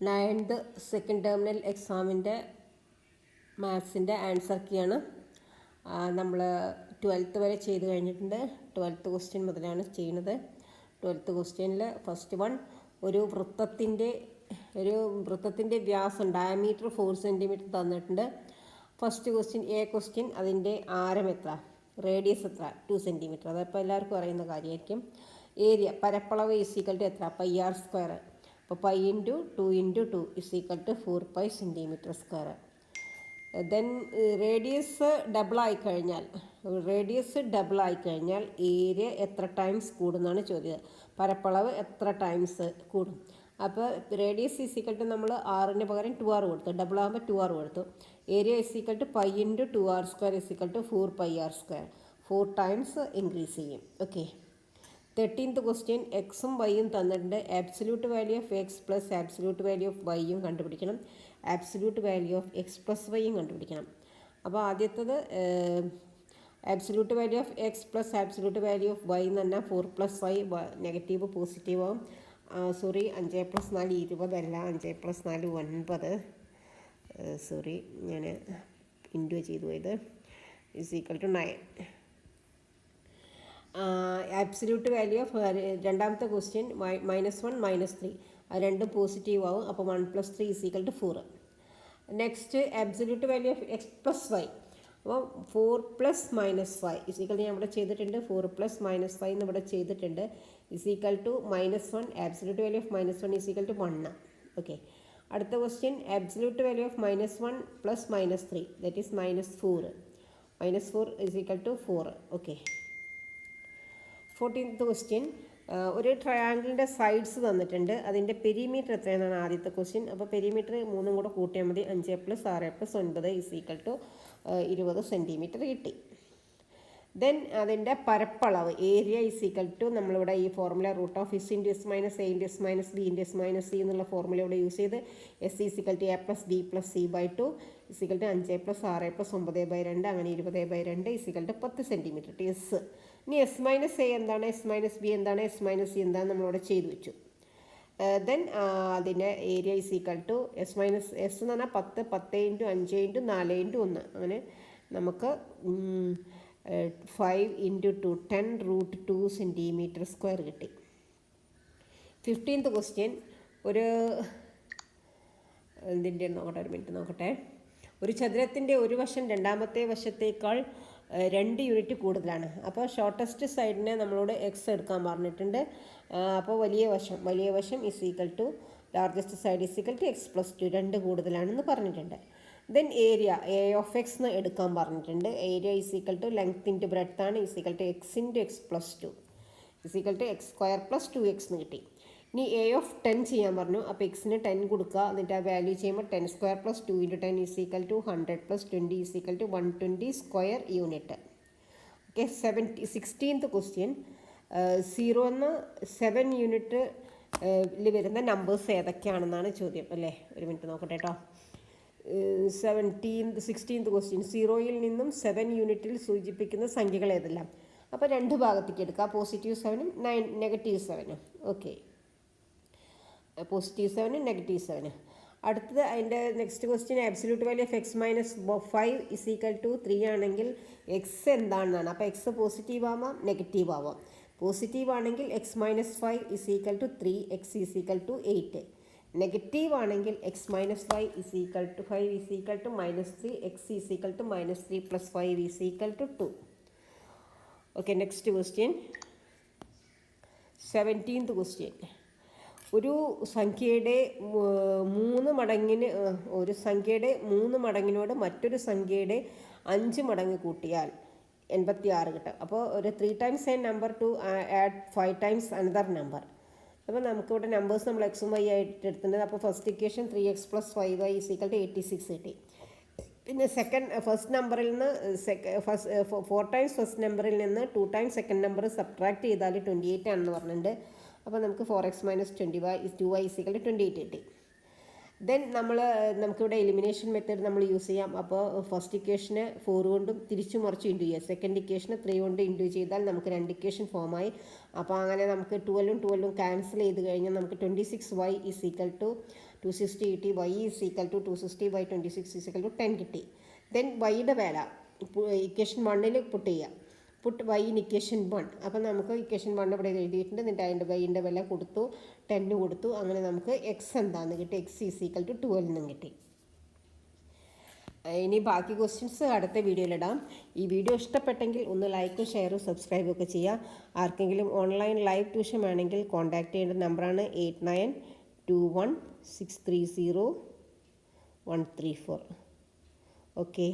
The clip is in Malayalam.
9th സെക്കൻഡ് ടേമിനൽ എക്സാമിൻ്റെ മാത്സിൻ്റെ ആൻസർ കീയാണ്. നമ്മൾ 12th വരെ ചെയ്ത് കഴിഞ്ഞിട്ടുണ്ട്. 12th ക്വസ്റ്റ്യൻ മുതലാണ് ചെയ്യുന്നത്. 12th ക്വസ്റ്റ്യനിൽ ഫസ്റ്റ് വൺ, ഒരു വൃത്തത്തിൻ്റെ വ്യാസം ഡയമീറ്റർ 4 സെൻറ്റിമീറ്റർ തന്നിട്ടുണ്ട്. ഫസ്റ്റ് ക്വസ്റ്റ്യൻ എ ക്വസ്റ്റ്യൻ, അതിൻ്റെ ആരം എത്ര, റേഡിയസ് എത്ര, 2 സെൻറ്റിമീറ്റർ. അതപ്പോൾ എല്ലാവർക്കും അറിയുന്ന കാര്യമായിരിക്കും. ഏരിയ പരപ്പളവ് ഈക്വൽ ടു എത്ര, പൈ ആർ സ്ക്വയർ. അപ്പോൾ pi into 2 into 2 equal to 4 pi centimetre square. Then radius double ആയിക്കഴിഞ്ഞാൽ ഏരിയ എത്ര ടൈംസ് കൂടുന്നാണ് ചോദ്യം. പരപ്പളവ് എത്ര ടൈംസ് കൂടും. അപ്പോൾ റേഡിയസ് ഈക്വൽ ടു നമ്മൾ ആറിന് പകരം 2r കൊടുത്തു, ഡബിൾ ആകുമ്പോൾ 2r കൊടുത്തു. Area equal to pi into 2r square equal to 4 pi r square. 4 times increase ചെയ്യും. ഓക്കെ. 13th ക്വസ്റ്റ്യൻ, എക്സും വൈയും തന്നിട്ടുണ്ട്. Absolute value of x plus absolute value of വൈയും കണ്ടുപിടിക്കണം. Absolute value of x plus വൈയും കണ്ടുപിടിക്കണം. അപ്പോൾ ആദ്യത്തത് absolute value of x plus absolute value of Y എന്ന് പറഞ്ഞാൽ 4 + 5 നെഗറ്റീവ് പോസിറ്റീവ് ആവും. 5 + 4 20 അല്ല, 5 + 4 9. ഞാൻ ഇൻറ്റു ചെയ്തു പോയത്. Equal to 9. Absolute value of രണ്ടാമത്തെ ക്വസ്റ്റ്യൻ -1 -3, അത് രണ്ടും പോസിറ്റീവ് ആവും. അപ്പോൾ 1 + 3 equal to 4. Next absolute value of x plus y. അപ്പോൾ 4 + -5 ഈക്വൽ ഞാൻ ഇവിടെ ചെയ്തിട്ടുണ്ട്. 4 + -5 എന്ന് ഇവിടെ ചെയ്തിട്ടുണ്ട്. Equal to -1. Absolute value of -1 equal to 1. Okay. അടുത്ത question, absolute value of -1 + -3, that is -4. -4 equal to 4. Okay. 14th question, ഒരു ട്രയാങ്കിളിൻ്റെ സൈഡ്സ് തന്നിട്ടുണ്ട്. അതിൻ്റെ പെരിമീറ്റർ എത്രയെന്നാണ് ആദ്യത്തെ ക്വസ്റ്റ്യൻ. അപ്പോൾ പെരിമീറ്റർ 3 കൂടെ കൂട്ടിയാൽ മതി. 5 + 6 + 9 ഈക്വൽ ടു 20 സെൻറ്റിമീറ്റർ കിട്ടി. ദെൻ അതിൻ്റെ പരപ്പളവ് ഏരിയ ഈക്വൽ ടു, നമ്മളിവിടെ ഈ formula √(s × s - a × s - b × s - c) എന്നുള്ള ഫോർമുല ഇവിടെ യൂസ് ചെയ്ത് s equal to a + b + c/2 equal to 5 + 6 + 9/2 അങ്ങനെ 20/2 ഈക്വൽ ടു 10 സെൻറ്റിമീറ്റർ എസ്. ഇനി s - a എന്താണ്, s - b എന്താണ്, s - c എന്താണ് നമ്മളിവിടെ ചെയ്തു വെച്ചു. ദെൻ അതിൻ്റെ ഏരിയ ഈക്വൽ ടു s എന്ന് പറഞ്ഞാൽ 10 × 5 × 4 × 1 അങ്ങനെ നമുക്ക് 5 × 2 10 √2 സെൻറ്റിമീറ്റർ സ്ക്വയർ കിട്ടി. 15th ക്വസ്റ്റ്യൻ, ഒരു ചതുരത്തിൻ്റെ ഒരു വശം രണ്ടാമത്തെ വശത്തേക്കാൾ 2 യൂണിറ്റ് കൂടുതലാണ്. അപ്പോൾ ഷോർട്ടസ്റ്റ് സൈഡിനെ നമ്മളോട് എക്സ് എടുക്കാൻ പറഞ്ഞിട്ടുണ്ട്. അപ്പോൾ വലിയ വശം equal to largest side equal to x + 2, 2 കൂടുതലാണെന്ന് പറഞ്ഞിട്ടുണ്ട്. Then area a of x എന്ന് എടുക്കാൻ പറഞ്ഞിട്ടുണ്ട്. Area equal to length into breadth ആണ്, equal to x × x + 2 equal to x² + 2x എന്ന് കിട്ടി. ഇനി a of 10 ചെയ്യാൻ പറഞ്ഞു. അപ്പോൾ എക്സിന് 10 കൊടുക്കുക. എന്നിട്ട് ആ വാല്യൂ ചെയ്യുമ്പോൾ 10² + 2 × 10 equal to 100 + 20 equal to 120 square unit. Okay. 16th question, 0 - 7 unit വരുന്ന നമ്പേഴ്സ് ഏതൊക്കെയാണെന്നാണ് ചോദ്യം അല്ലേ. ഒരു മിനിറ്റ് നോക്കട്ടെ കേട്ടോ. 16th ക്വസ്റ്റ്യൻ, 0യിൽ നിന്നും 7 യൂണിറ്റിൽ സൂചിപ്പിക്കുന്ന സംഖ്യകൾ ഏതെല്ലാം. അപ്പോൾ 2 ഭാഗത്തേക്ക് എടുക്കുക, +7 -7. ഓക്കെ. +7 -7. അടുത്തത് അതിൻ്റെ next question, absolute value of x - 5 equal to 3 ആണെങ്കിൽ എക്സ് എന്താണെന്നാണ്. അപ്പോൾ എക്സ് പോസിറ്റീവ് ആവാം, നെഗറ്റീവ് ആവാം. പോസിറ്റീവ് ആണെങ്കിൽ x - 5 equal to 3, x equal to 8. Negative ആണെങ്കിൽ x - 5 equal to 5 equal to -3, x equal to -3 + 5 equal to 2. Okay. Next question, 17th question, ഒരു സംഖ്യയുടെ 3 മടങ്ങിനോട് മറ്റൊരു സംഖ്യയുടെ 5 മടങ്ങ് കൂട്ടിയാൽ 86 കിട്ടും. അപ്പോൾ ഒരു 3 times a number to add 5 times another number. അപ്പോൾ നമുക്കിവിടെ നമ്പേഴ്സ് നമ്മൾ എക്സും വൈ ആയിട്ട് എടുത്തിട്ടുണ്ട്. അപ്പോൾ first equation 3x + 5y equal to 86 കിട്ടി. പിന്നെ ഫസ്റ്റ് നമ്പറിൽ നിന്ന് 4 times ഫസ്റ്റ് നമ്പറിൽ നിന്ന് 2 times സെക്കൻഡ് നമ്പർ സബ്ട്രാക്ട് ചെയ്താൽ 28 ആണെന്ന് പറഞ്ഞിട്ടുണ്ട്. അപ്പോൾ നമുക്ക് 4x - 2y ഈക്വൽ ടു 28 കിട്ടി. ദെൻ നമുക്കിവിടെ എലിമിനേഷൻ മെത്തേഡ് നമ്മൾ യൂസ് ചെയ്യാം. അപ്പോൾ ഫസ്റ്റ് ഇക്വേഷന് 4 കൊണ്ടും തിരിച്ചു മറിച്ച് ഇൻറ്റു ചെയ്യുക. സെക്കൻഡ് ഇക്വേഷന് 3 കൊണ്ട് ഇൻറ്റു ചെയ്താൽ നമുക്ക് 2 ഇക്വേഷൻ ഫോമായി. അപ്പോൾ അങ്ങനെ നമുക്ക് 12 ക്യാൻസൽ ചെയ്ത് കഴിഞ്ഞാൽ നമുക്ക് 26y ഈക്വൽ ടു 260 കിട്ടി. y is equal to 260/26 is equal to 10 കിട്ടി. ദെൻ വൈയുടെ വില ഇക്വേഷൻ 1 പുട്ട് ചെയ്യുക. Put y in equation 1. അപ്പം നമുക്ക് ഇക്വേഷൻ 1 ഇവിടെ എഴുതിയിട്ടുണ്ട്. എന്നിട്ട് അതിൻ്റെ വൈൻ്റെ വില കൊടുത്തു, 10 കൊടുത്തു. അങ്ങനെ നമുക്ക് x എന്താണെന്ന് കിട്ടി. x ഈസ് ഈക്വൽ ടു 12 എന്നും കിട്ടി. ഇനി ബാക്കി ക്വസ്റ്റ്യൻസ് അടുത്ത വീഡിയോയിലിടാം. ഈ വീഡിയോ ഇഷ്ടപ്പെട്ടെങ്കിൽ ഒന്ന് ലൈക്കും ഷെയറും സബ്സ്ക്രൈബും ഒക്കെ ചെയ്യുക. ആർക്കെങ്കിലും ഓൺലൈൻ ലൈവ് ട്യൂഷൻ വേണമെങ്കിൽ കോൺടാക്ട് ചെയ്യേണ്ട നമ്പറാണ് 8921630134. ഓക്കെ.